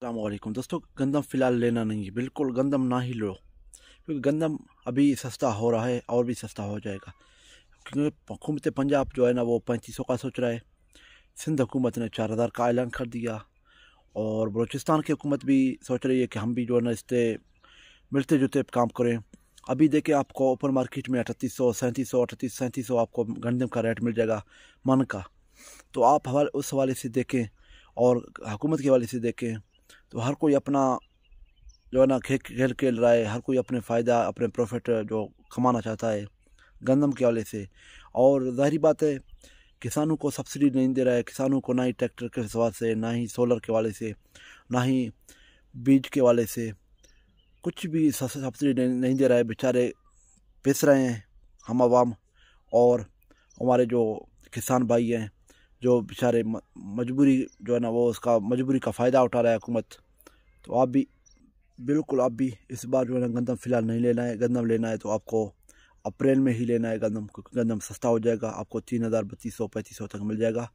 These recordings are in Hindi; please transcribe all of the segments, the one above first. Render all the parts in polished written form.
अस्सलामुअलैकुम दोस्तों, गंदम फ़िलहाल लेना नहीं है, बिल्कुल गंदम ना ही लो, क्योंकि गंदम अभी सस्ता हो रहा है और भी सस्ता हो जाएगा। क्योंकि हुकूमत पंजाब जो है ना वो 3500 का सोच रहा है। सिंध हुकूमत ने 4000 का ऐलान कर दिया और बलूचिस्तान की हुकूमत भी सोच रही है कि हम भी जो है ना इससे मिलते जुलते काम करें। अभी देखें आपको ओपन मार्केट में 3800 3700 3700 आपको गंदम का रेट मिल जाएगा मन का। तो आप उस हवाले से देखें और हुकूमत के हवाले से देखें तो हर कोई अपना जो है ना खेल खेल रहा है। हर कोई अपने फ़ायदा अपने प्रॉफिट जो कमाना चाहता है गंदम के हवाले से। और ज़ाहिर बात है किसानों को सब्सिडी नहीं दे रहा है, किसानों को ना ही ट्रैक्टर के हवाले से, ना ही सोलर के हवाले से, ना ही बीज के हवाले से कुछ भी सब्सिडी नहीं दे रहा है। बेचारे पिस रहे हैं हम आवाम और हमारे जो किसान भाई हैं जो बेचारे मजबूरी जो है ना वो उसका मजबूरी का फ़ायदा उठा रहा है हुकूमत। तो आप भी बिल्कुल आप भी इस बार जो है ना गंदम फ़िलहाल नहीं लेना है। गंदम लेना है तो आपको अप्रैल में ही लेना है गंदम, क्योंकि गंदम सस्ता हो जाएगा, आपको 3000 3200 3500 तक मिल जाएगा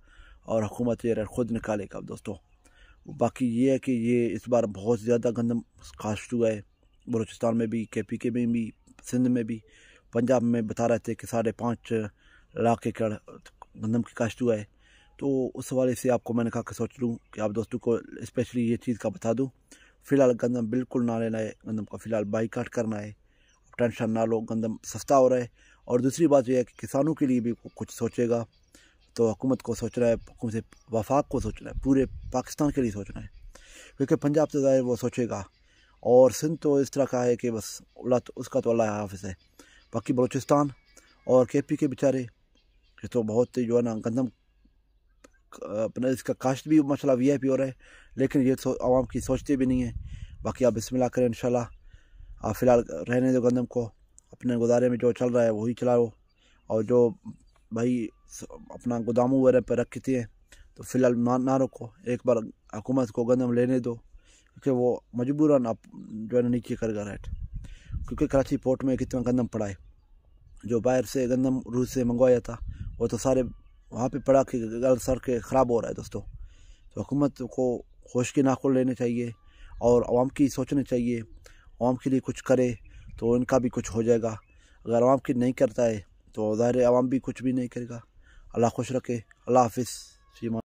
और हुकूमत ये रेट खुद निकालेगा दोस्तों। बाकी ये है कि ये इस बार बहुत ज़्यादा गंदम काश्त हुआ है, बलूचिस्तान में भी, KPK में भी, सिंध में भी, पंजाब में बता रहे थे कि 5.5 लाख एकड़ गंदम की काश्त हुआ है। तो उस हवाले से आपको मैंने कहा कि सोच लूँ कि आप दोस्तों को स्पेशली ये चीज़ का बता दूँ। फ़िलहाल गंदम बिल्कुल ना लेना है, गंदम का फ़िलहाल बाईकाट करना है। टेंशन ना लो, गंदम सस्ता हो रहा है। और दूसरी बात यह है कि किसानों के लिए भी कुछ सोचेगा तो हुकूमत को सोचना है, हुकूमत वफाक को सोचना है, पूरे पाकिस्तान के लिए सोचना है, क्योंकि पंजाब तो ज़ाहिर वो सोचेगा और सिंध तो इस तरह का है कि बस उसका तो अल्लाह हाफ़िज़ है। बाकी बलूचिस्तान और KP के बेचारे ये तो बहुत जो है ना गंदम अपना इसका काश्त भी माशाल्लाह VIP हो रहा है, लेकिन ये आवाम की सोचते भी नहीं है। बाकी आप बिस्मिल्लाह करें इंशाल्लाह। आप फ़िलहाल रहने दो गंदम को, अपने गुजारे में जो चल रहा है वही चलाओ। और जो भाई अपना गोदामों वगैरह पर रखते हैं तो फ़िलहाल ना रोको, एक बार हुकूमत को गंदम लेने दो, क्योंकि वो मजबूरन आप जो है ना नीचे करेगा रेट। क्योंकि कराची पोर्ट में कितना गंदम पड़ा है, जो बाहर से गंदम रूस से मंगवाया था वो तो सारे वहाँ पे पड़ा के गल सर के ख़राब हो रहा है दोस्तों। तो हुकूमत को होश की नाखुन लेने चाहिए और आवाम की सोचना चाहिए, आवाम के लिए कुछ करे तो इनका भी कुछ हो जाएगा। अगर आवाम की नहीं करता है तो ज़ाहिर है आवाम भी कुछ भी नहीं करेगा। अल्लाह खुश रखे। अल्लाह हाफ़िज़।